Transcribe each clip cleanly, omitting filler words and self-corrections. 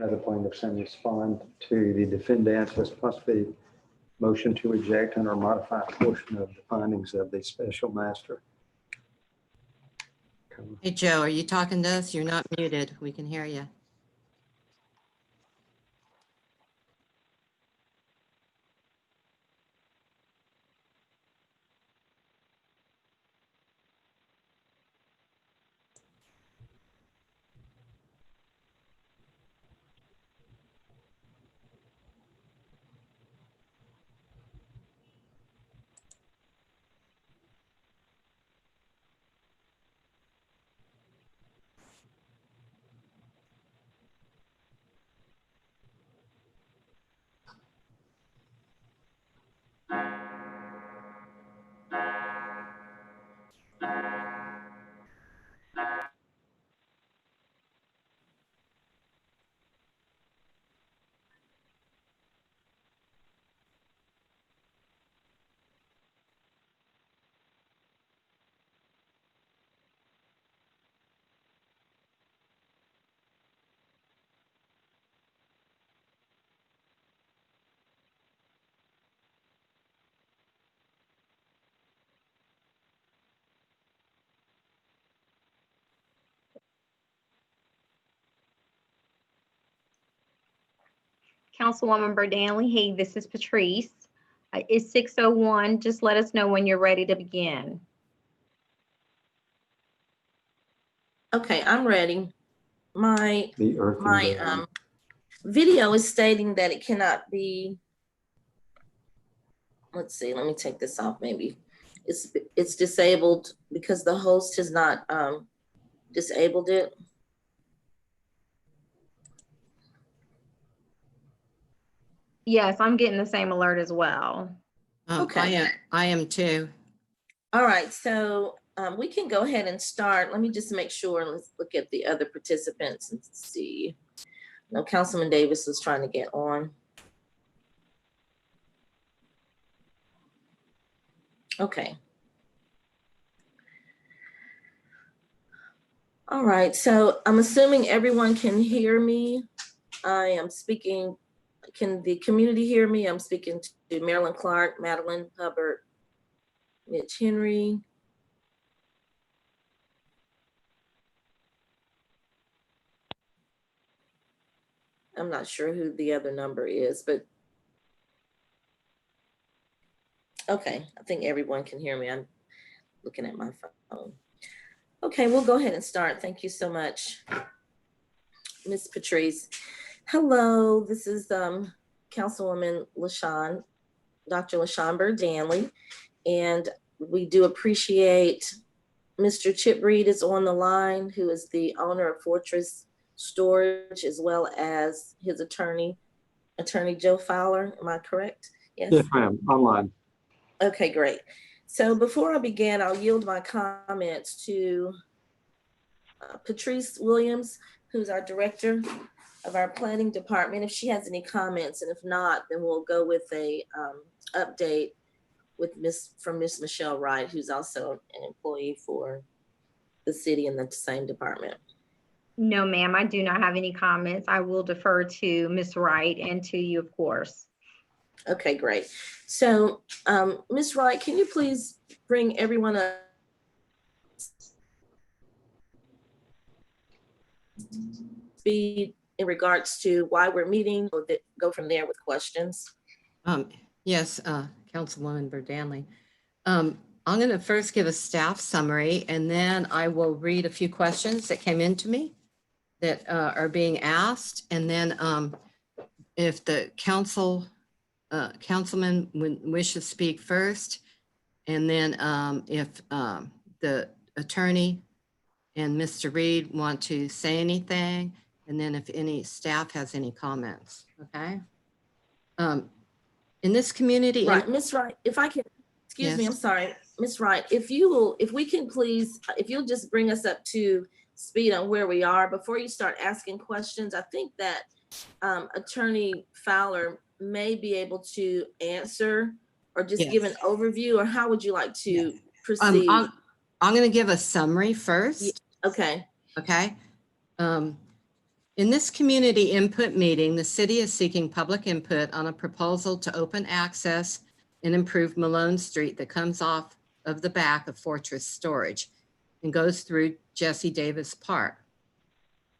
one of the plaintiffs and respond to the defendants as possibly motion to reject and or modify a portion of the findings of the special master. Hey, Joe, are you talking to us? You're not muted. We can hear you. Councilwoman Berdanley, hey, this is Patrice. It's 6:01. Just let us know when you're ready to begin. Okay, I'm ready. My The earth and video is stating that it cannot be. Let's see, let me take this off maybe. It's disabled because the host has not disabled it. Yes, I'm getting the same alert as well. Okay. I am too. All right, so we can go ahead and start. Let me just make sure. Let's look at the other participants and see. No, Councilman Davis was trying to get on. Okay. All right, so I'm assuming everyone can hear me. I am speaking. Can the community hear me? I'm speaking to Marilyn Clark, Madeline Hubbard, Mitch Henry. I'm not sure who the other number is, but okay, I think everyone can hear me. I'm looking at my phone. Okay, we'll go ahead and start. Thank you so much, Ms. Patrice. Hello, this is Councilwoman LaShawn, Dr. LaShawn Berdanley, and we do appreciate Mr. Chip Reed is on the line, who is the owner of Fortress Storage, as well as his attorney, Attorney Joe Fowler. Am I correct? Yes, ma'am. Online. Okay, great. So before I begin, I'll yield my comments to Patrice Williams, who's our director of our planning department, if she has any comments, and if not, then we'll go with a update with Miss Michelle Wright, who's also an employee for the city in the same department. No, ma'am, I do not have any comments. I will defer to Ms. Wright and to you, of course. Okay, great. So, Ms. Wright, can you please bring everyone up? Speed in regards to why we're meeting, or go from there with questions. Yes, Councilwoman Berdanley. I'm going to first give a staff summary, and then I will read a few questions that came into me that are being asked. And then if the councilman wish to speak first, and then if the attorney and Mr. Reed want to say anything, and then if any staff has any comments, okay? In this community. Right, Ms. Wright, if I can, excuse me, I'm sorry. Ms. Wright, if we can please, if you'll just bring us up to speed on where we are before you start asking questions. I think that Attorney Fowler may be able to answer or just give an overview, or how would you like to proceed? I'm going to give a summary first. Okay. Okay. In this community input meeting, the city is seeking public input on a proposal to open access and improve Malone Street that comes off of the back of Fortress Storage and goes through Jesse Davis Park.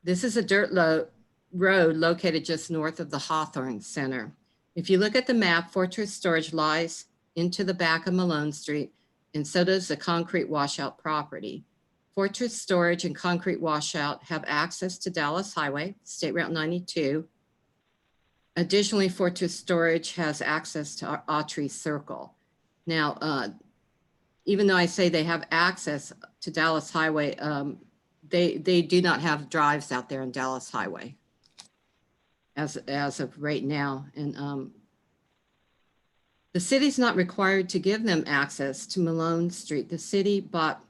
This is a road located just north of the Hawthorne Center. If you look at the map, Fortress Storage lies into the back of Malone Street, and so does the concrete washout property. Fortress Storage and Concrete Washout have access to Dallas Highway, State Route 92. Additionally, Fortress Storage has access to Autry Circle. Now, even though I say they have access to Dallas Highway, they do not have drives out there on Dallas Highway as of right now. And the city's not required to give them access to Malone Street. The city bought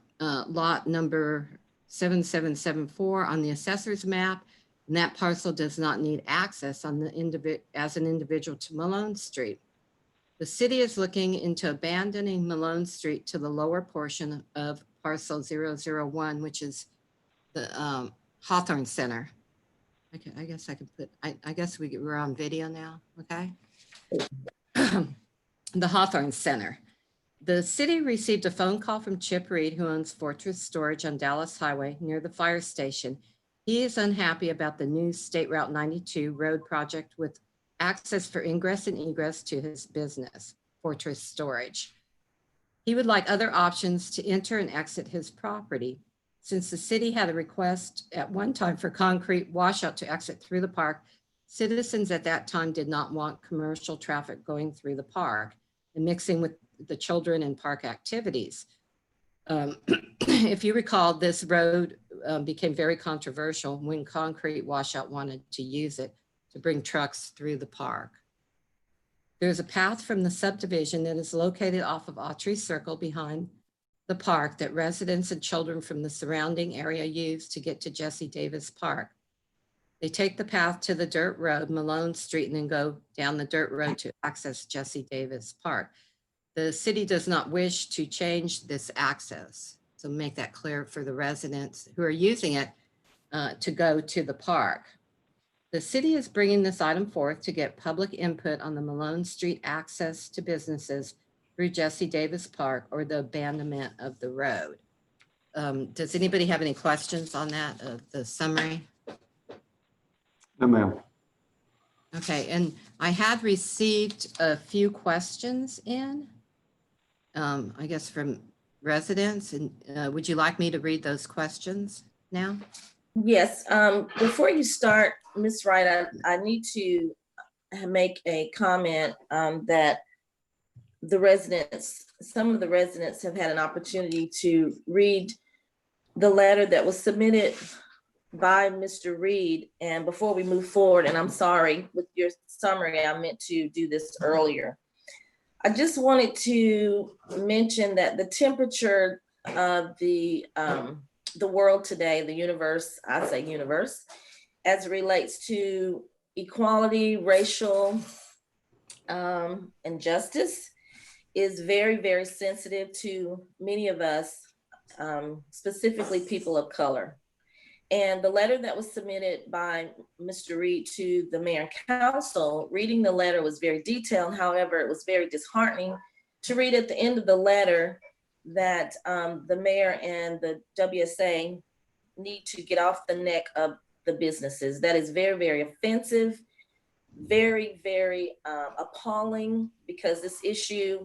lot number 7774 on the assessor's map, and that parcel does not need access on the as an individual to Malone Street. The city is looking into abandoning Malone Street to the lower portion of parcel 001, which is the Hawthorne Center. I guess I could put, I guess we're on video now, okay? The Hawthorne Center. The city received a phone call from Chip Reed, who owns Fortress Storage on Dallas Highway near the fire station. He is unhappy about the new State Route 92 road project with access for ingress and egress to his business, Fortress Storage. He would like other options to enter and exit his property. Since the city had a request at one time for concrete washout to exit through the park, citizens at that time did not want commercial traffic going through the park and mixing with the children and park activities. If you recall, this road became very controversial when Concrete Washout wanted to use it to bring trucks through the park. There's a path from the subdivision that is located off of Autry Circle behind the park that residents and children from the surrounding area use to get to Jesse Davis Park. They take the path to the dirt road, Malone Street, and then go down the dirt road to access Jesse Davis Park. The city does not wish to change this access. So make that clear for the residents who are using it to go to the park. The city is bringing this item forth to get public input on the Malone Street access to businesses through Jesse Davis Park or the abandonment of the road. Does anybody have any questions on that, the summary? No, ma'am. Okay, and I had received a few questions in, I guess from residents, and would you like me to read those questions now? Yes, before you start, Ms. Wright, I need to make a comment that the residents, some of the residents have had an opportunity to read the letter that was submitted by Mr. Reed. And before we move forward, and I'm sorry, with your summary, I meant to do this earlier. I just wanted to mention that the temperature of the world today, the universe, I say universe, as it relates to equality, racial injustice, is very, very sensitive to many of us, specifically people of color. And the letter that was submitted by Mr. Reed to the mayor and council, reading the letter was very detailed. However, it was very disheartening to read at the end of the letter that the mayor and the WSA need to get off the neck of the businesses. That is very, very offensive, very, very appalling, because this issue,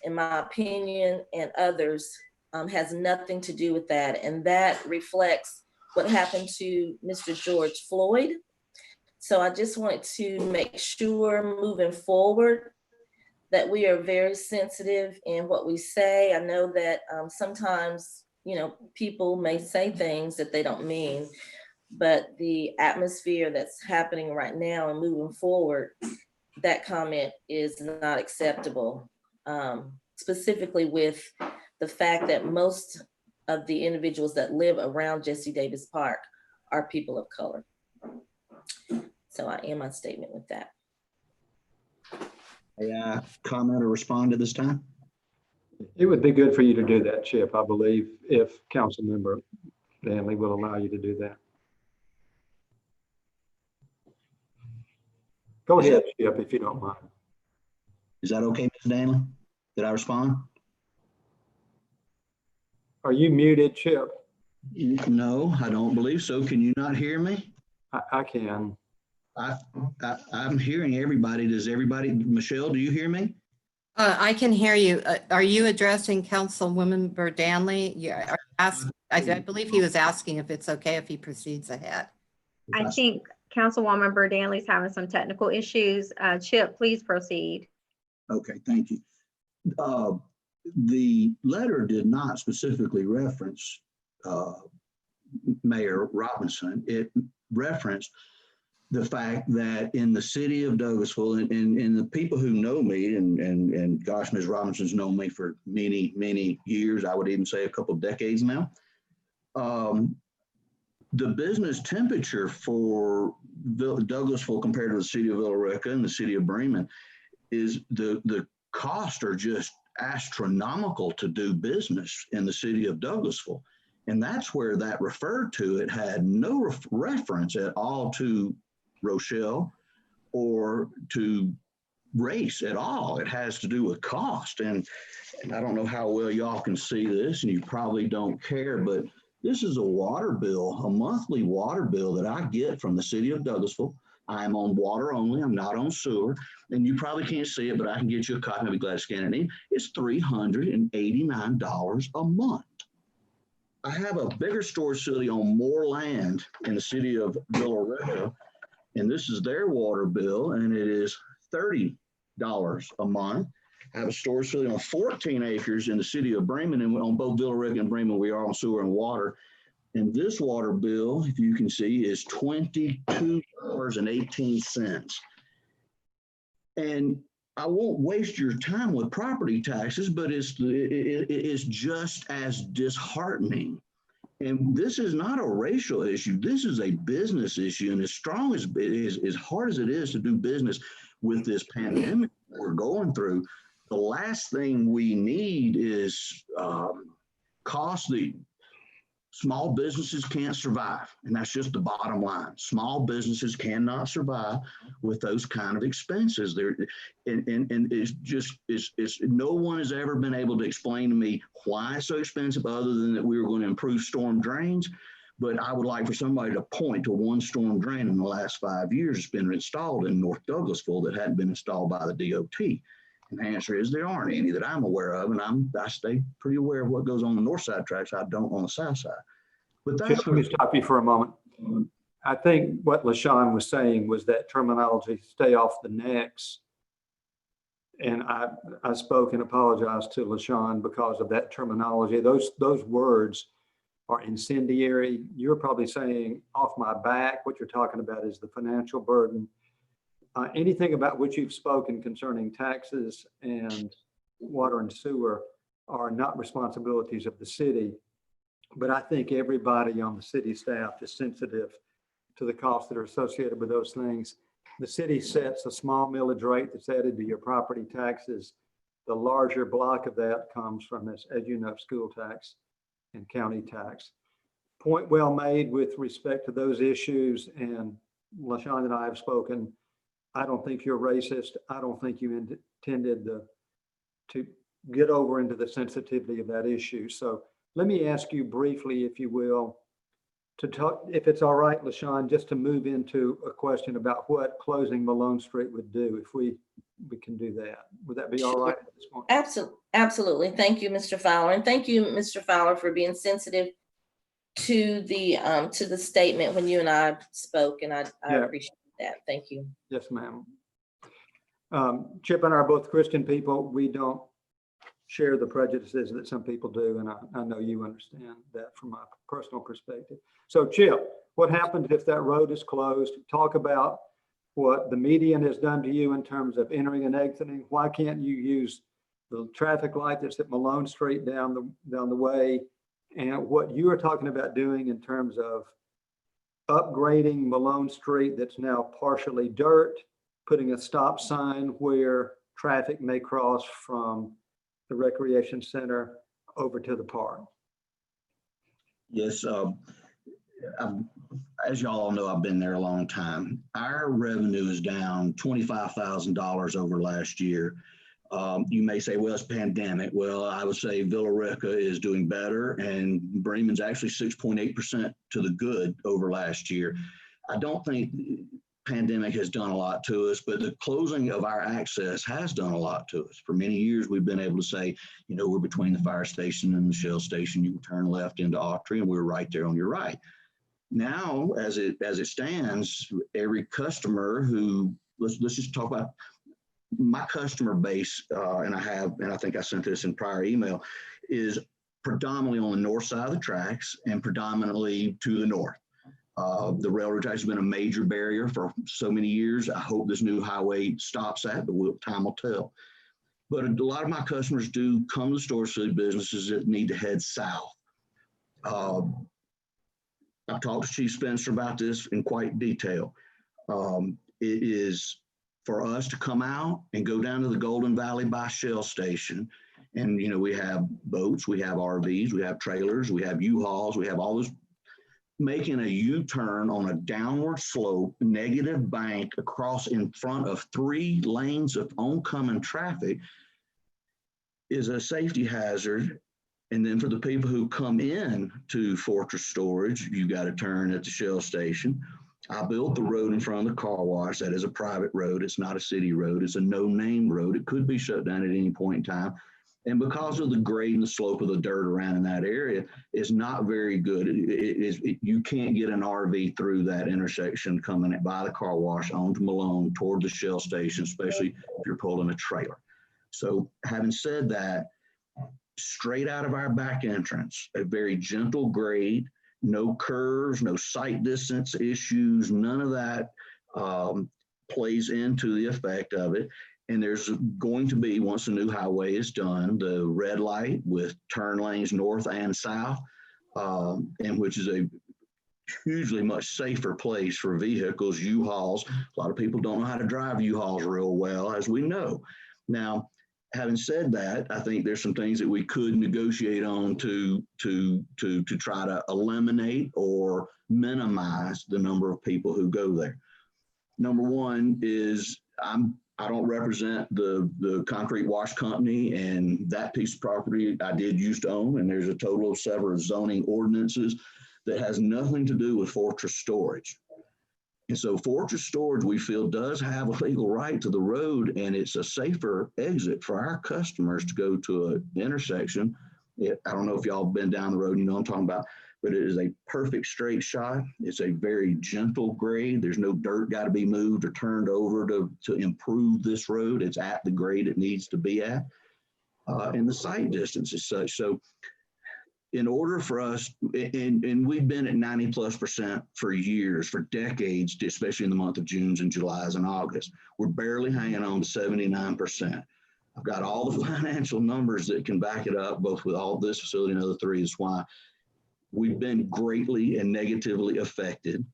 in my opinion and others, has nothing to do with that. And that reflects what happened to Mr. George Floyd. So I just wanted to make sure moving forward that we are very sensitive in what we say. I know that sometimes, people may say things that they don't mean, but the atmosphere that's happening right now and moving forward, that comment is not acceptable, specifically with the fact that most of the individuals that live around Jesse Davis Park are people of color. So I end my statement with that. A comment or respond at this time? It would be good for you to do that, Chip, I believe, if Councilmember Danley will allow you to do that. Go ahead, Chip, if you don't mind. Is that okay, Ms. Danley? Did I respond? Are you muted, Chip? No, I don't believe so. Can you not hear me? I can. I'm hearing everybody. Does everybody, Michelle, do you hear me? I can hear you. Are you addressing Councilwoman Burdanley? Yeah, I believe he was asking if it's okay if he proceeds ahead. I think Councilwoman Burdanley's having some technical issues. Chip, please proceed. Okay, thank you. The letter did not specifically reference Mayor Robinson. It referenced the fact that in the city of Douglasville, and the people who know me, and gosh, Ms. Robinson's known me for many, many years, I would even say a couple of decades now. The business temperature for Douglasville compared to the city of Villa Rica and the city of Bremen is the costs are just astronomical to do business in the city of Douglasville. And that's where that referred to. It had no reference at all to Rochelle or to race at all. It has to do with cost. And I don't know how well y'all can see this, and you probably don't care, but this is a water bill, a monthly water bill that I get from the city of Douglasville. I'm on water only, I'm not on sewer, and you probably can't see it, but I can get you a copy. I'll be glad to scan it in. It's $389 a month. I have a bigger storage facility on more land in the city of Villa Rica, and this is their water bill, and it is $30 a month. I have a storage facility on 14 acres in the city of Bremen, and on both Villa Rica and Bremen, we are on sewer and water. And this water bill, if you can see, is $22.18. And I won't waste your time with property taxes, but it's just as disheartening. And this is not a racial issue. This is a business issue. And as strong as it is, as hard as it is to do business with this pandemic we're going through, the last thing we need is costly. Small businesses can't survive, and that's just the bottom line. Small businesses cannot survive with those kind of expenses. And it's just, no one has ever been able to explain to me why it's so expensive, other than that we were going to improve storm drains. But I would like for somebody to point to one storm drain in the last 5 years that's been installed in North Douglasville that hadn't been installed by the DOT. And the answer is there aren't any that I'm aware of, and I stay pretty aware of what goes on the north side tracks. I don't on the south side. But that's Let me stop you for a moment. I think what LaShawn was saying was that terminology, stay off the necks. And I spoke and apologized to LaShawn because of that terminology. Those words are incendiary. You're probably saying off my back. What you're talking about is the financial burden. Anything about which you've spoken concerning taxes and water and sewer are not responsibilities of the city. But I think everybody on the city staff is sensitive to the costs that are associated with those things. The city sets a small millage rate that's added to your property taxes. The larger block of that comes from this, as you know, school tax and county tax. Point well made with respect to those issues. And LaShawn and I have spoken. I don't think you're racist. I don't think you intended to get over into the sensitivity of that issue. So let me ask you briefly, if you will, to talk, if it's all right, LaShawn, just to move into a question about what closing Malone Street would do if we can do that. Would that be all right at this point? Absolutely. Thank you, Mr. Fowler. And thank you, Mr. Fowler, for being sensitive to the statement when you and I spoke, and I appreciate that. Thank you. Yes, ma'am. Chip and I are both Christian people. We don't share the prejudices that some people do, and I know you understand that from a personal perspective. So Chip, what happens if that road is closed? Talk about what the median has done to you in terms of entering and exiting. Why can't you use the traffic light that's at Malone Street down the way, and what you are talking about doing in terms of upgrading Malone Street that's now partially dirt, putting a stop sign where traffic may cross from the recreation center over to the park? Yes, as y'all know, I've been there a long time. Our revenue is down $25,000 over last year. You may say, well, it's pandemic. Well, I would say Villa Rica is doing better, and Bremen's actually 6.8% to the good over last year. I don't think pandemic has done a lot to us, but the closing of our access has done a lot to us. For many years, we've been able to say, we're between the fire station and the Shell station. You can turn left into Autry, and we're right there on your right. Now, as it stands, every customer who, let's just talk about my customer base, and I think I sent this in prior email, is predominantly on the north side of the tracks and predominantly to the north. The railroad tracks have been a major barrier for so many years. I hope this new highway stops that, but time will tell. But a lot of my customers do come to storage facility businesses that need to head south. I've talked to Chief Spencer about this in quite detail. It is for us to come out and go down to the Golden Valley by Shell Station. And, we have boats, we have RVs, we have trailers, we have U-Hauls, we have all this, making a U-turn on a downward slope, negative bank across in front of 3 lanes of oncoming traffic is a safety hazard. And then for the people who come in to Fortress Storage, you got to turn at the Shell Station. I built the road in front of the car wash. That is a private road. It's not a city road. It's a no-name road. It could be shut down at any point in time. And because of the grade and the slope of the dirt around in that area, it's not very good. You can't get an RV through that intersection coming by the car wash onto Malone toward the Shell Station, especially if you're pulling a trailer. So having said that, straight out of our back entrance, a very gentle grade, no curves, no sight distance issues, none of that plays into the effect of it. And there's going to be, once the new highway is done, the red light with turn lanes north and south, and which is a hugely much safer place for vehicles, U-Hauls. A lot of people don't know how to drive U-Hauls real well, as we know. Now, having said that, I think there's some things that we could negotiate on to try to eliminate or minimize the number of people who go there. Number one is I don't represent the concrete wash company, and that piece of property I did used to own, and there's a total of several zoning ordinances that has nothing to do with Fortress Storage. And so Fortress Storage, we feel, does have a legal right to the road, and it's a safer exit for our customers to go to an intersection. I don't know if y'all have been down the road, I'm talking about, but it is a perfect straight shot. It's a very gentle grade. There's no dirt got to be moved or turned over to improve this road. It's at the grade it needs to be at. And the sight distance is such. So in order for us, and we've been at 90+% for years, for decades, especially in the month of June and July and August. We're barely hanging on to 79%. I've got all the financial numbers that can back it up, both with all this facility and other 3. That's why we've been greatly and negatively affected.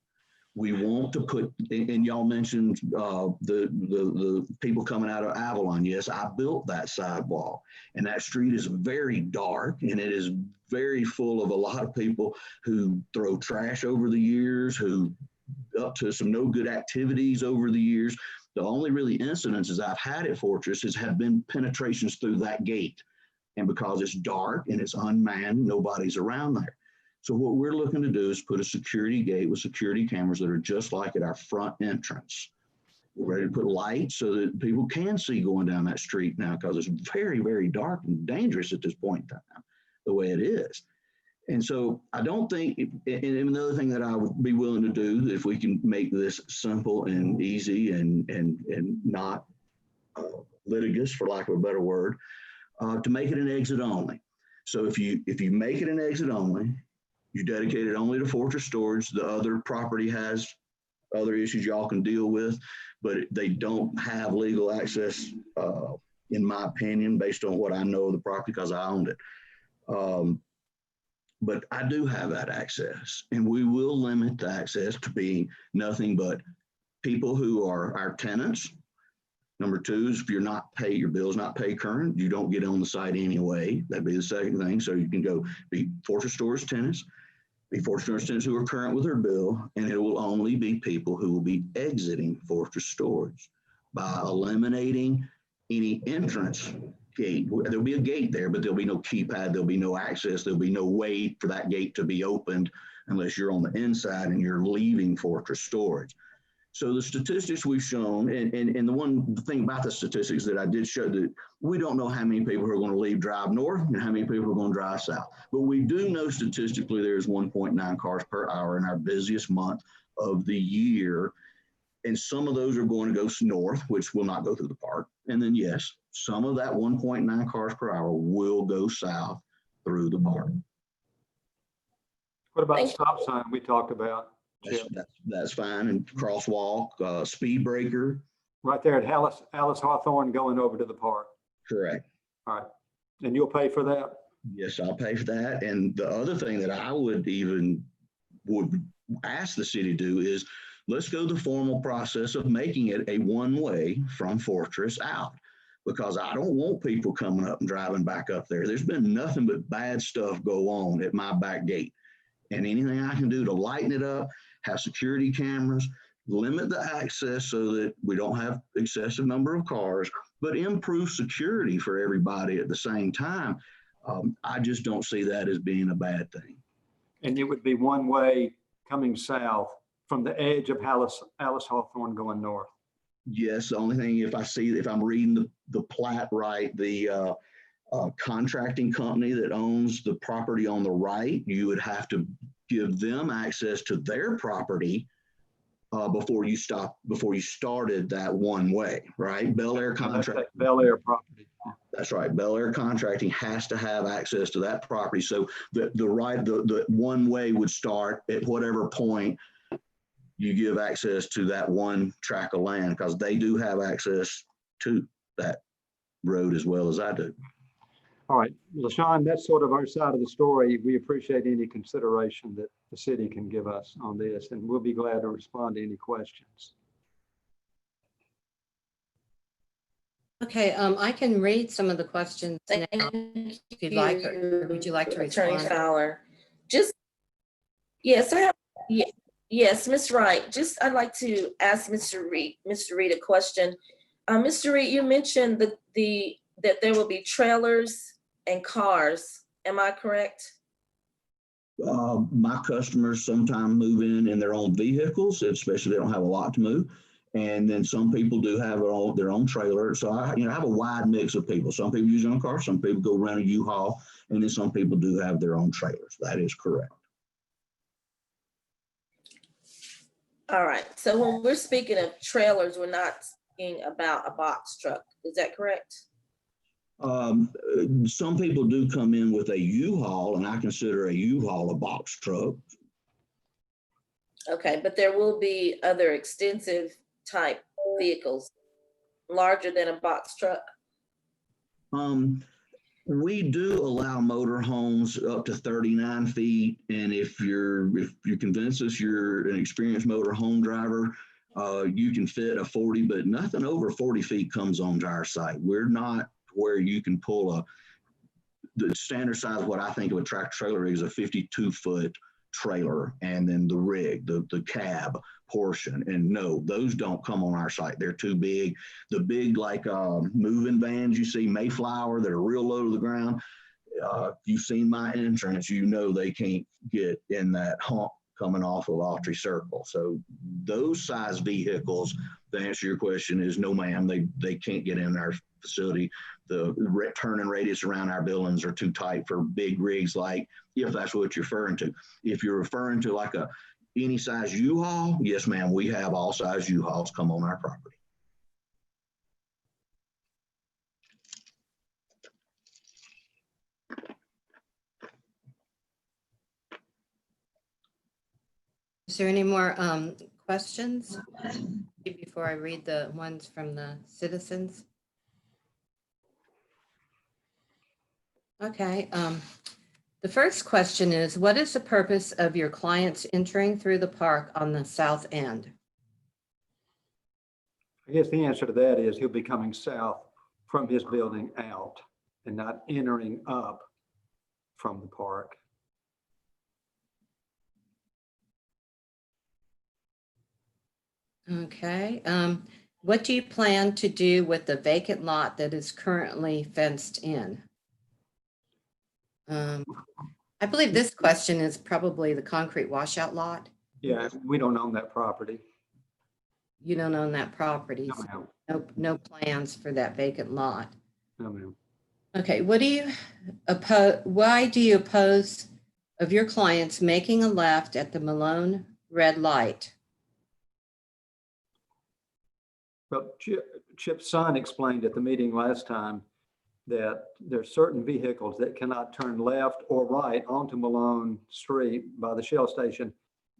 We want to put, and y'all mentioned the people coming out of Avalon. Yes, I built that sidewalk, and that street is very dark, and it is very full of a lot of people who throw trash over the years, who up to some no good activities over the years. The only really incidences I've had at Fortress have been penetrations through that gate. And because it's dark and it's unmanned, nobody's around there. So what we're looking to do is put a security gate with security cameras that are just like at our front entrance. We're ready to put lights so that people can see going down that street now, because it's very, very dark and dangerous at this point in time, the way it is. And so I don't think, and another thing that I would be willing to do, if we can make this simple and easy and not litigious, for lack of a better word, to make it an exit only. So if you make it an exit only, you dedicate it only to Fortress Storage. The other property has other issues y'all can deal with, but they don't have legal access, in my opinion, based on what I know of the property, because I owned it. But I do have that access, and we will limit the access to being nothing but people who are our tenants. Number 2 is if you're not paid, your bill's not paid current, you don't get on the site anyway. That'd be the second thing. So you can go be Fortress Storage tenants. be Fortress residents who are current with their bill, and it will only be people who will be exiting Fortress storage by eliminating any entrance gate. There'll be a gate there, but there'll be no keypad, there'll be no access, there'll be no way for that gate to be opened unless you're on the inside and you're leaving Fortress storage. So the statistics we've shown, and the thing about the statistics that I did show, that we don't know how many people are going to leave drive north and how many people are going to drive south. But we do know statistically there's 1.9 cars per hour in our busiest month of the year. And some of those are going to go north, which will not go through the park. And then yes, some of that 1.9 cars per hour will go south through the park. What about the stop sign we talked about? That's fine. And crosswalk, speed breaker. Right there at Alice Hawthorne going over to the park. Correct. All right. And you'll pay for that? Yes, I'll pay for that. And the other thing that I would ask the city to do is let's go the formal process of making it a one-way from Fortress out, because I don't want people coming up and driving back up there. There's been nothing but bad stuff go on at my back gate. And anything I can do to lighten it up, have security cameras, limit the access so that we don't have excessive number of cars, but improve security for everybody at the same time. I just don't see that as being a bad thing. And it would be one way coming south from the edge of Alice Hawthorne going north. Yes, the only thing, if I'm reading the plat right, the contracting company that owns the property on the right, you would have to give them access to their property before you started that one way, right? Bel Air Contracting. Bel Air property. That's right. Bel Air Contracting has to have access to that property. So the one way would start at whatever point you give access to that one tract of land, because they do have access to that road as well as I do. All right, LaShawn, that's sort of our side of the story. We appreciate any consideration that the city can give us on this, and we'll be glad to respond to any questions. Okay, I can read some of the questions now, Thank if you'd like, or would you like to Attorney respond? Fowler. Yes, I have, yes, Ms. Wright, I'd like to ask Mr. Reed a question. Mr. Reed, you mentioned that there will be trailers and cars. Am I correct? My customers sometimes move in their own vehicles, especially they don't have a lot to move. And then some people do have their own trailer. So I have a wide mix of people. Some people use their own car, some people go rent a U-Haul, and then some people do have their own trailers. That is correct. All right. So when we're speaking of trailers, we're not speaking about a box truck. Is that correct? Some people do come in with a U-Haul, and I consider a U-Haul a box truck. Okay, but there will be other extensive type vehicles larger than a box truck. We do allow motor homes up to 39 feet. And if you convince us you're an experienced motor home driver, you can fit a 40, but nothing over 40 feet comes onto our site. We're not where you can pull the standard size of what I think of a tractor trailer is a 52-foot trailer, and then the rig, the cab portion. And no, those don't come on our site. They're too big. The big, like moving vans you see, Mayflower, that are real low to the ground. You've seen my entrance, you know they can't get in that hump coming off of Autry Circle. So those size vehicles, to answer your question, is no, ma'am, they can't get in our facility. The turning radius around our buildings are too tight for big rigs, like, if that's what you're referring to. If you're referring to like any size U-Haul, yes, ma'am, we have all size U-Hauls come on our property. Is there any more questions before I read the ones from the citizens? Okay. The first question is, what is the purpose of your clients entering through the park on the south end? I guess the answer to that is he'll be coming south from his building out and not entering up from the park. Okay. What do you plan to do with the vacant lot that is currently fenced in? I believe this question is probably the concrete washout lot. Yeah, we don't own that property. You don't own that property. No, So ma'am. no plans for that vacant lot. No, ma'am. Okay, what do you why do you oppose of your clients making a left at the Malone red light? Well, Chip's son explained at the meeting last time that there's certain vehicles that cannot turn left or right onto Malone Street by the Shell station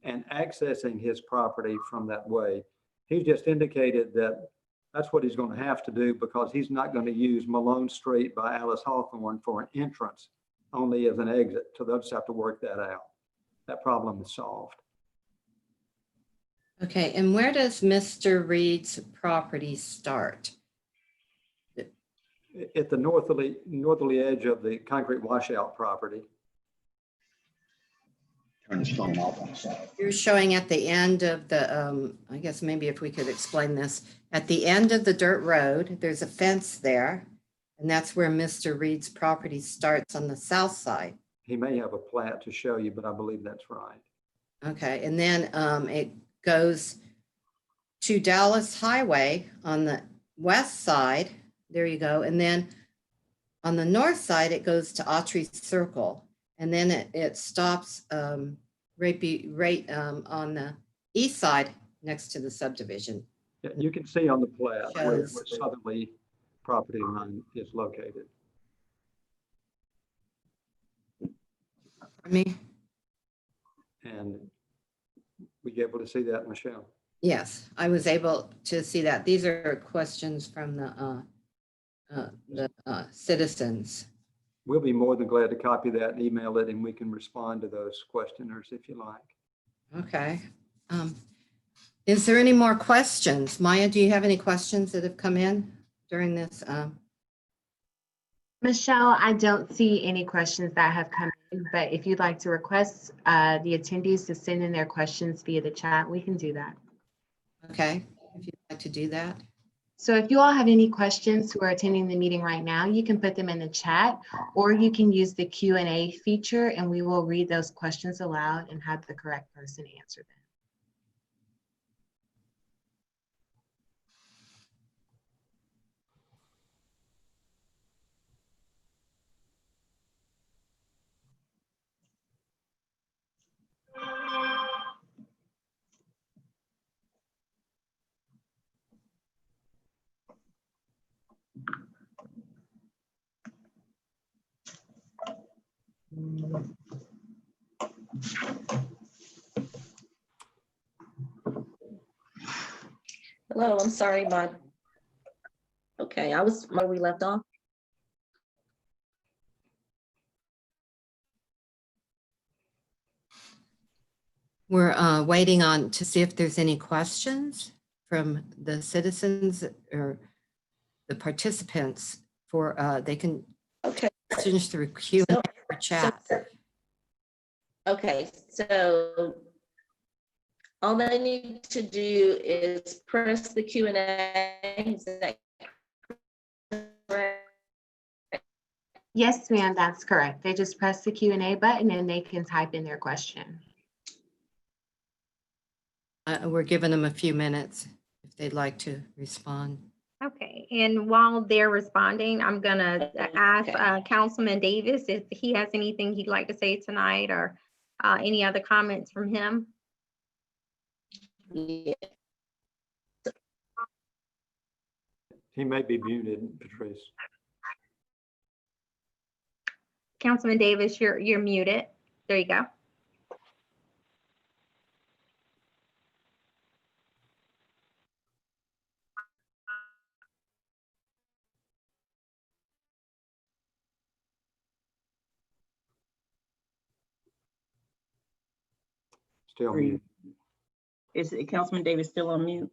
and accessing his property from that way. He just indicated that that's what he's going to have to do because he's not going to use Malone Street by Alice Hawthorne for an entrance, only as an exit. So they'll just have to work that out. That problem is solved. Okay, and where does Mr. Reed's property start? At the northerly edge of the concrete washout property. Turn his phone off on the side. You're showing at the end of the, I guess maybe if we could explain this, at the end of the dirt road, there's a fence there, and that's where Mr. Reed's property starts on the south side. He may have a plat to show you, but I believe that's right. Okay, and then it goes to Dallas Highway on the west side. There you go. And then on the north side, it goes to Autry Circle. And then it stops right on the east side next to the subdivision. Yeah, you can see on the plat where Shows. southerly property line is located. Pardon me? And were you able to see that, Michelle? Yes, I was able to see that. These are questions from the citizens. We'll be more than glad to copy that and email it, and we can respond to those questioners if you like. Okay. Is there any more questions? Maya, do you have any questions that have come in during this? Michelle, I don't see any questions that have come in, but if you'd like to request the attendees to send in their questions via the chat, we can do that. Okay, if you'd like to do that. So if you all have any questions who are attending the meeting right now, you can put them in the chat, or you can use the Q&A feature and we will read those questions aloud and have the correct person answer them. Hello, I'm sorry, okay, where we left off. We're waiting on to see if there's any questions from the citizens or the participants for, they can Okay. questions through Q&A or chat. Okay, so all they need to do is press the Q&A. Is that correct? Yes, ma'am, that's correct. They just press the Q&A button and they can type in their question. We're giving them a few minutes if they'd like to respond. Okay, and while they're responding, I'm gonna ask Councilman Davis if he has anything he'd like to say tonight or any other comments from him. Yeah. He may be muted, Patrice. Councilman Davis, you're muted. There you go. Still muted. Is Councilman Davis still on mute?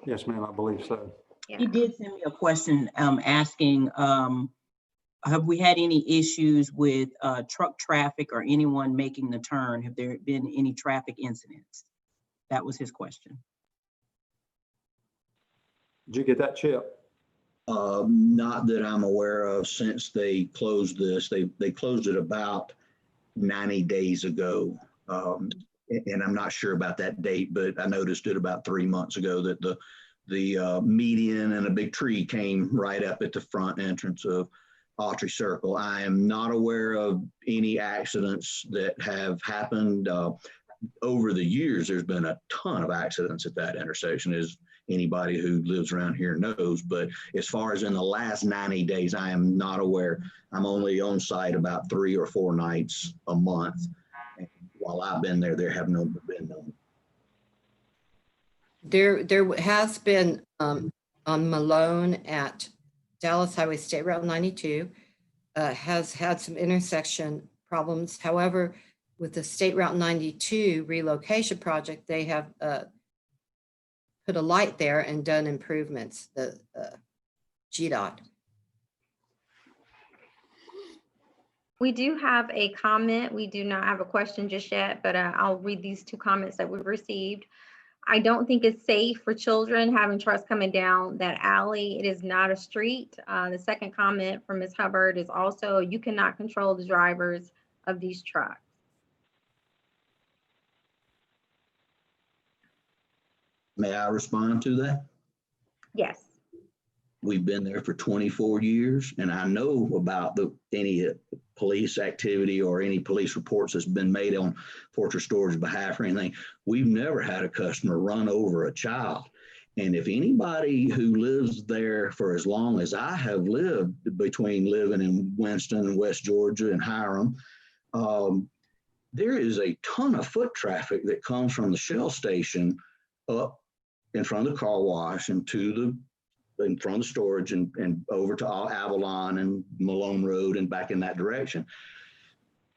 Yes, ma'am, I believe so. Yeah. He did send me a question asking, have we had any issues with truck traffic or anyone making the turn? Have there been any traffic incidents? That was his question. Did you get that, Chip? Not that I'm aware of since they closed this. They closed it about 90 days ago. And I'm not sure about that date, but I noticed it about 3 months ago that the median and a big tree came right up at the front entrance of Autry Circle. I am not aware of any accidents that have happened. Over the years, there's been a ton of accidents at that intersection, as anybody who lives around here knows. But as far as in the last 90 days, I am not aware. I'm only on site about 3 or 4 nights a month. And while I've been there, there have been none. There has been on Malone at Dallas Highway State Route 92 has had some intersection problems. However, with the State Route 92 relocation project, they have put a light there and done improvements, the GDOT. We do have a comment. We do not have a question just yet, but I'll read these 2 comments that we've received. I don't think it's safe for children having trucks coming down that alley. It is not a street. The second comment from Ms. Hubbard is also, you cannot control the drivers of these trucks. May I respond to that? Yes. We've been there for 24 years, and I know about any police activity or any police reports that's been made on Fortress Storage behalf or anything. We've never had a customer run over a child. And if anybody who lives there for as long as I have lived, between living in Winston and West Georgia and Hiram, there is a ton of foot traffic that comes from the Shell station up in front of the car wash and in front of the storage and over to Avalon and Malone Road and back in that direction.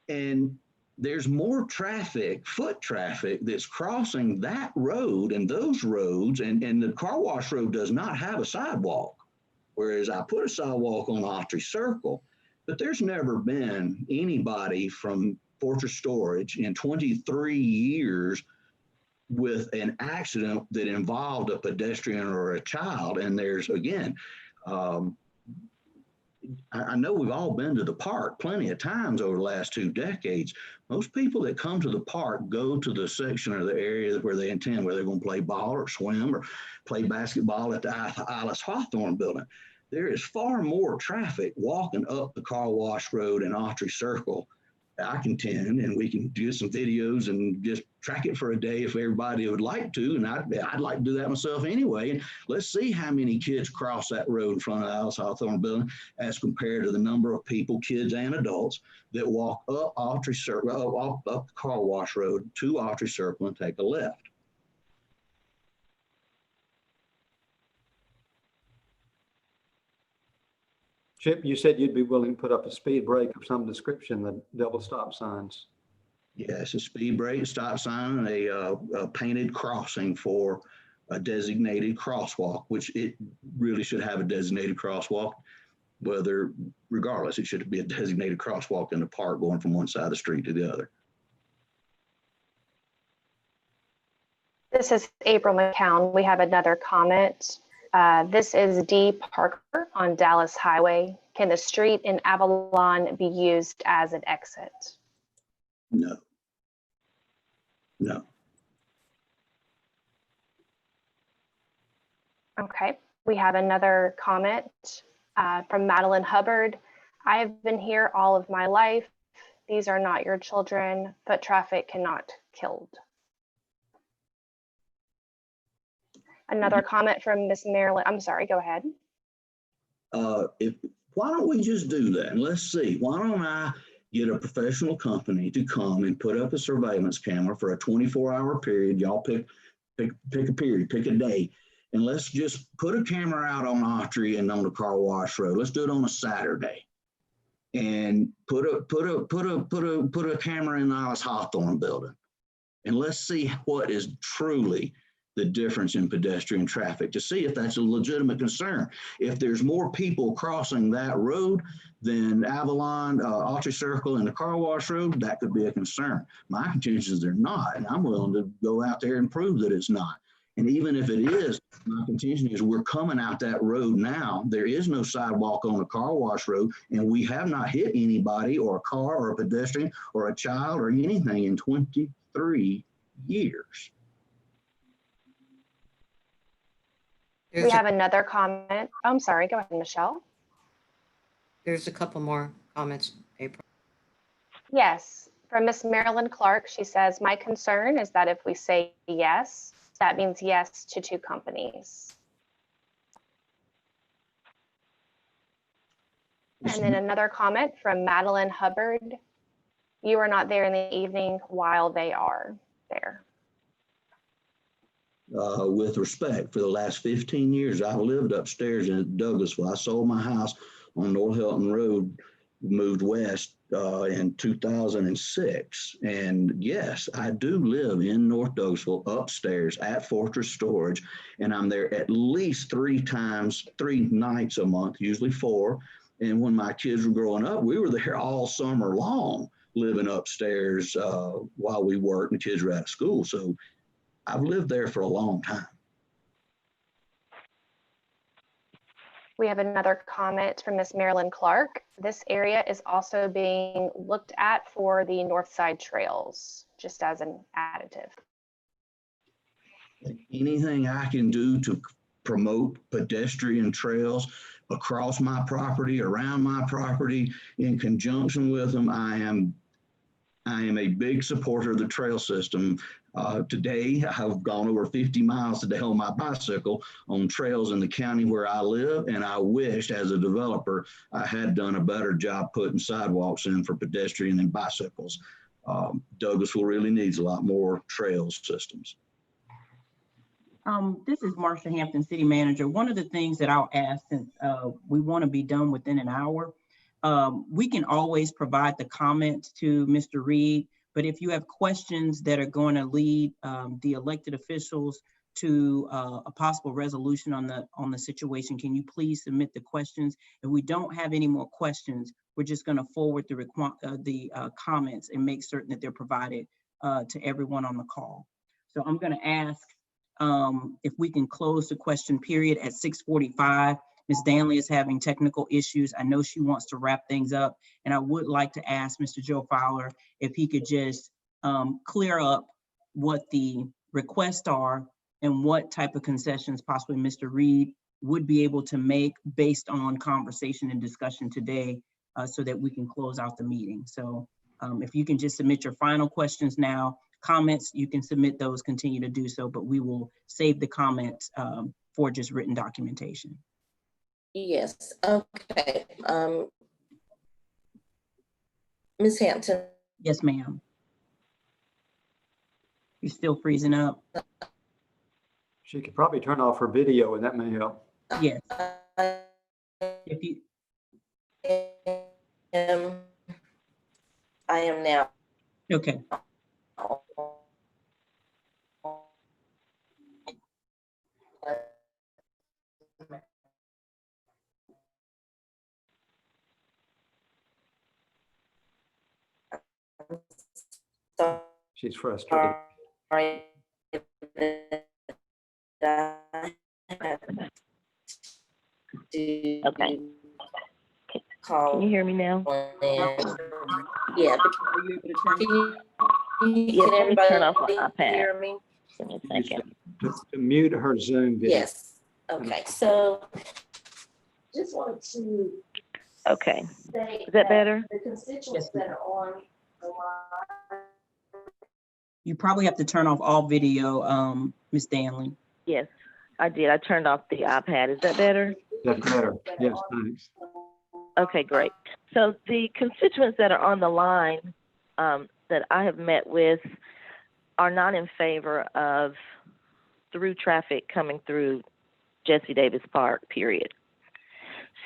And there's more traffic, foot traffic, that's crossing that road and those roads, and the car wash road does not have a sidewalk. Whereas I put a sidewalk on Autry Circle, but there's never been anybody from Fortress Storage in 23 years with an accident that involved a pedestrian or a child. And there's, again, I know we've all been to the park plenty of times over the last 2 decades. Most people that come to the park go to the section or the area where they intend, where they're going to play ball or swim or play basketball at the Alice Hawthorne building. There is far more traffic walking up the car wash road in Autry Circle, I contend, and we can do some videos and just track it for a day if everybody would like to. And I'd like to do that myself anyway. And let's see how many kids cross that road in front of the Alice Hawthorne building as compared to the number of people, kids and adults, that walk up Autry Circle, up the car wash road to Autry Circle and take a left. Chip, you said you'd be willing to put up a speed break of some description, the double stop signs. Yes, a speed break, stop sign, and a painted crossing for a designated crosswalk, which it really should have a designated crosswalk. Regardless, it should be a designated crosswalk in the park going from one side of the street to the other. This is April McCown. We have another comment. This is D. Parker on Dallas Highway. Can the street in Avalon be used as an exit? No. No. Okay, we have another comment from Madeline Hubbard. I have been here all of my life. These are not your children. Foot traffic cannot killed. Another comment from Miss Marilyn. I'm sorry, go ahead. Why don't we just do that? And let's see, why don't I get a professional company to come and put up a surveillance camera for a 24-hour period. Y'all pick a period, pick a day. And let's just put a camera out on Autry and on the car wash road. Let's do it on a Saturday. And put a camera in the Alice Hawthorne building. And let's see what is truly the difference in pedestrian traffic, to see if that's a legitimate concern. If there's more people crossing that road than Avalon, Autry Circle, and the car wash road, that could be a concern. My contention is they're not, and I'm willing to go out there and prove that it's not. And even if it is, my contention is we're coming out that road now. There is no sidewalk on the car wash road, and we have not hit anybody or a car or a pedestrian or a child or anything in 23 years. We There's have a, another comment. Oh, I'm sorry, go ahead, Michelle. there's a couple more comments, April. Yes, from Miss Marilyn Clark, she says, my concern is that if we say yes, that means yes to 2 companies. And then another comment from Madeline Hubbard. You are not there in the evening while they are there. With respect, for the last 15 years, I've lived upstairs in Douglasville. I sold my house on North Hilton Road, moved west in 2006. And yes, I do live in North Douglasville upstairs at Fortress Storage, and I'm there at least 3 nights a month, usually 4. And when my kids were growing up, we were there all summer long, living upstairs while we worked and the kids were out of school. So I've lived there for a long time. We have another comment from Miss Marilyn Clark. This area is also being looked at for the North Side trails, just as an additive. Anything I can do to promote pedestrian trails across my property, around my property, in conjunction with them, I am a big supporter of the trail system. Today, I've gone over 50 miles today on my bicycle on trails in the county where I live, and I wished as a developer I had done a better job putting sidewalks in for pedestrian and bicycles. Douglasville really needs a lot more trail systems. This is Marsha Hampton, City Manager. One of the things that I'll ask, since we want to be done within an hour, we can always provide the comments to Mr. Reed, but if you have questions that are going to lead the elected officials to a possible resolution on the situation, can you please submit the questions? If we don't have any more questions, we're just going to forward the comments and make certain that they're provided to everyone on the call. So I'm going to ask if we can close the question period at 6:45. Ms. Danley is having technical issues. I know she wants to wrap things up, and I would like to ask Mr. Joe Fowler if he could just clear up what the requests are and what type of concessions possibly Mr. Reed would be able to make based on conversation and discussion today, so that we can close out the meeting. So if you can just submit your final questions now. Comments, you can submit those, continue to do so, but we will save the comments for just written documentation. Yes, okay. Ms. Hampton. Yes, ma'am. You're still freezing up? She could probably turn off her video and that may help. Yes. If you. I am now. Okay. She's frustrated. Sorry. Okay. Can you hear me now? Yeah. Are you able to turn? Yes, let me turn off my iPad. Hear me? Give me a second. To mute her Zoom video. Yes. Okay. So just wanted to Okay. say Is that better? the constituents Yes, that are on the line. You probably have to turn off all video, Ms. Danley. Yes, I did. I turned off the iPad. Is that better? That's better. Yes, thanks. Okay, great. So the constituents that are on the line that I have met with are not in favor of through traffic coming through Jesse Davis Park, period.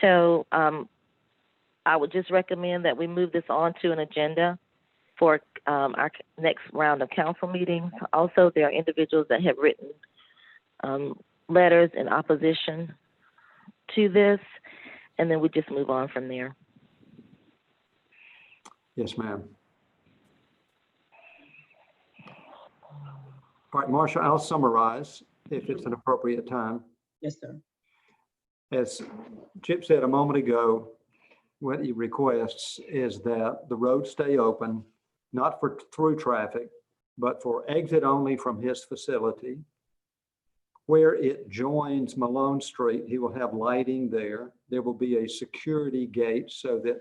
So I would just recommend that we move this on to an agenda for our next round of council meetings. Also, there are individuals that have written letters in opposition to this, and then we just move on from there. Yes, ma'am. All right, Marsha, I'll summarize. if it's an appropriate time. Yes, sir. As Chip said a moment ago, what he requests is that the road stay open, not for through traffic, but for exit only from his facility. Where it joins Malone Street, he will have lighting there. There will be a security gate so that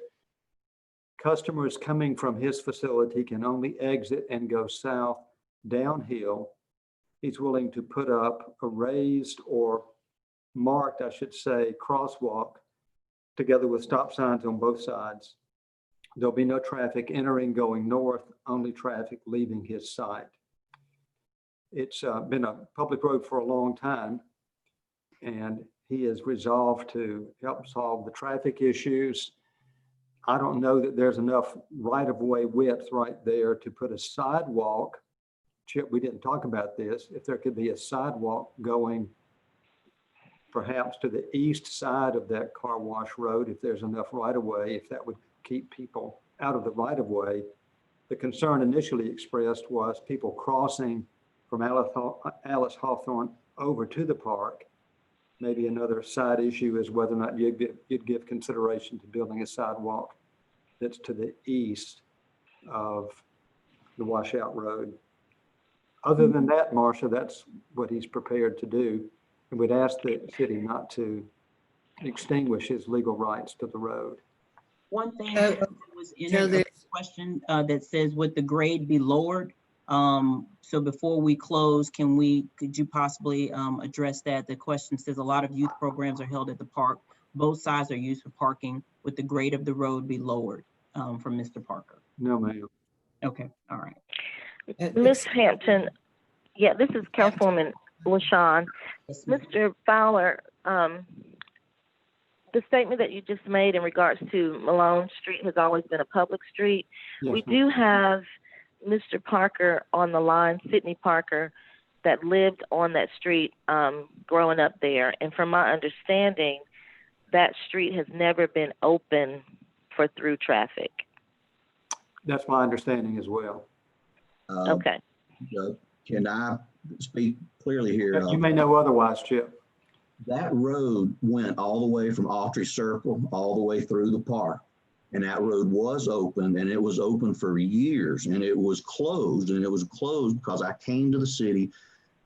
customers coming from his facility can only exit and go south downhill. He's willing to put up a raised or marked, I should say, crosswalk together with stop signs on both sides. There'll be no traffic entering going north, only traffic leaving his site. It's been a public road for a long time, and he is resolved to help solve the traffic issues. I don't know that there's enough right-of-way width right there to put a sidewalk. Chip, we didn't talk about this. If there could be a sidewalk going perhaps to the east side of that car wash road, if there's enough right-of-way, if that would keep people out of the right-of-way. The concern initially expressed was people crossing from Alice Hawthorne over to the park. Maybe another side issue is whether or not you'd give consideration to building a sidewalk that's to the east of the washout road. Other than that, Marcia, that's what he's prepared to do. And we'd ask the city not to extinguish his legal rights to the road. One thing So- that was in so a there- question that says, would the grade be lowered? So before we close, could you possibly address that? The question says a lot of youth programs are held at the park. Both sides are used for parking. Would the grade of the road be lowered from Mr. Parker? No, ma'am. Okay, all right. Ms. Hampton, yeah, this is Councilwoman LaShawn. Yes, ma'am. Mr. Fowler, the statement that you just made in regards to Malone Street has always been a public street. Yes, We ma'am. do have Mr. Parker on the line, Sidney Parker, that lived on that street growing up there. And from my understanding, that street has never been open for through traffic. That's my understanding as well. Okay. Can I speak clearly here? You may know otherwise, Chip. That road went all the way from Autry Circle, all the way through the park. And that road was open, and it was open for years, and it was closed, and it was closed because I came to the city.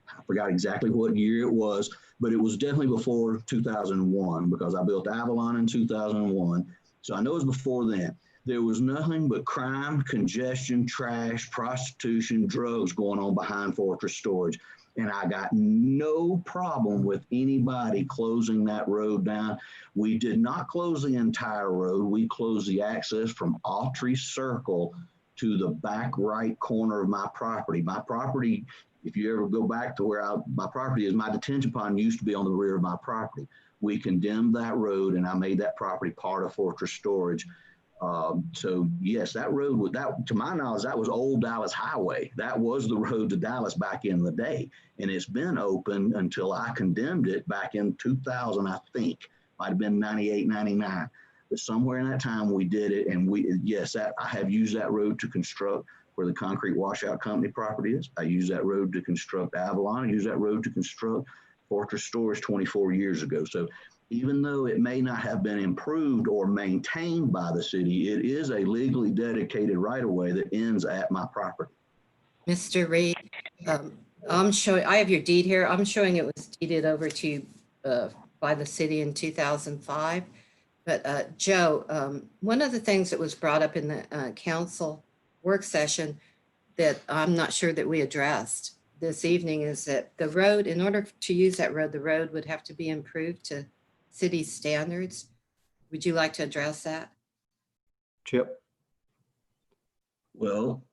I forgot exactly what year it was, but it was definitely before 2001 because I built Avalon in 2001. So I know it was before then. There was nothing but crime, congestion, trash, prostitution, drugs going on behind Fortress Storage. And I got no problem with anybody closing that road down. We did not close the entire road. We closed the access from Autry Circle to the back right corner of my property. My property, if you ever go back to where my property is, my detention pond used to be on the rear of my property. We condemned that road, and I made that property part of Fortress Storage. So yes, that road was that, to my knowledge, that was old Dallas Highway. That was the road to Dallas back in the day. And it's been open until I condemned it back in 2000, I think, might have been 98, 99. But somewhere in that time we did it. And I have used that road to construct where the concrete washout company property is. I used that road to construct Avalon. I used that road to construct Fortress Storage 24 years ago. So even though it may not have been improved or maintained by the city, it is a legally dedicated right-of-way that ends at my property. Mr. Reed, I have your deed here. I'm showing it was deeded over to you by the city in 2005. But Joe, one of the things that was brought up in the council work session that I'm not sure that we addressed this evening is that the road, in order to use that road, the road would have to be improved to city standards. Would you like to address that? Chip? Well,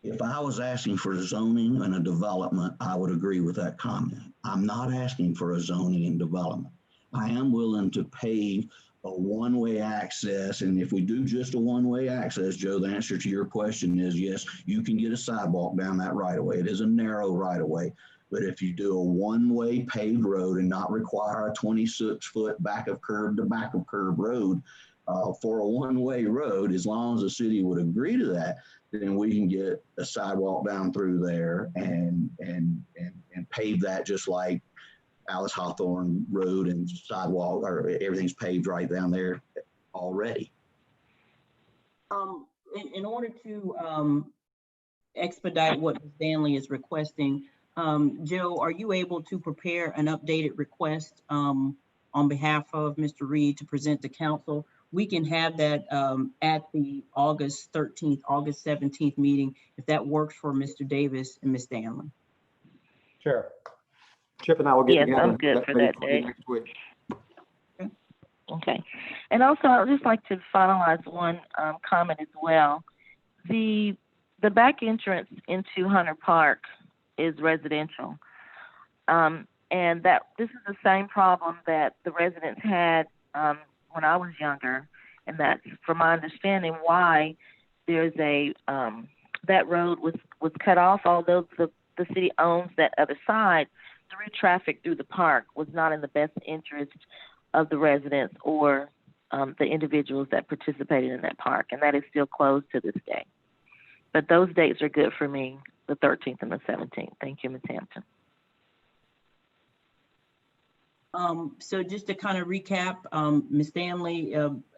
if I was asking for zoning and a development, I would agree with that comment. I'm not asking for a zoning and development. I am willing to pave a one-way access. And if we do just a one-way access, Joe, the answer to your question is yes, you can get a sidewalk down that right of way. It is a narrow right of way. But if you do a one-way paved road and not require a 26-foot back of curb to back of curb road, for a one-way road, as long as the city would agree to that, then we can get a sidewalk down through there and pave that just like Alice Hawthorne Road and sidewalk, or everything's paved right down there already. In order to expedite what Ms. Danley is requesting, Joe, are you able to prepare an updated request on behalf of Mr. Reed to present to council? We can have that at the August 13th, August 17th meeting, if that works for Mr. Davis and Ms. Danley. Sure. Chip and I will get Yes, together. I'm good for that for you day. next week. Okay. And also, I would just like to finalize one comment as well. The back entrance into Hunter Park is residential. And that this is the same problem that the residents had when I was younger. And that's, from my understanding, why there's that road was cut off, although the city owns that other side. Through traffic through the park was not in the best interest of the residents or the individuals that participated in that park, and that is still closed to this day. But those dates are good for me, the 13th and the 17th. Thank you, Ms. Hampton. So just to kind of recap, Ms. Stanley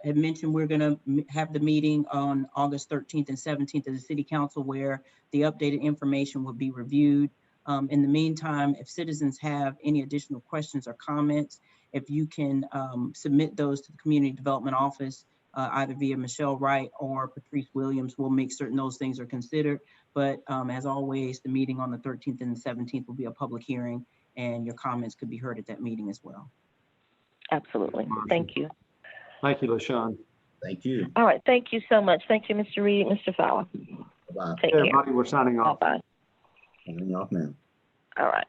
had mentioned we're going to have the meeting on August 13th and 17th of the City Council, where the updated information will be reviewed. In the meantime, if citizens have any additional questions or comments, if you can submit those to the Community Development Office, either via Michelle Wright or Patrice Williams, we'll make certain those things are considered. But as always, the meeting on the 13th and the 17th will be a public hearing, and your comments could be heard at that meeting as well. Absolutely. Thank you. Thank you, LaShawn. Thank you. All right. Thank you so much. Thank you, Mr. Reed, Mr. Fowler. Bye. Take care. Everybody, we're signing off. Bye-bye. Signing off now. All right.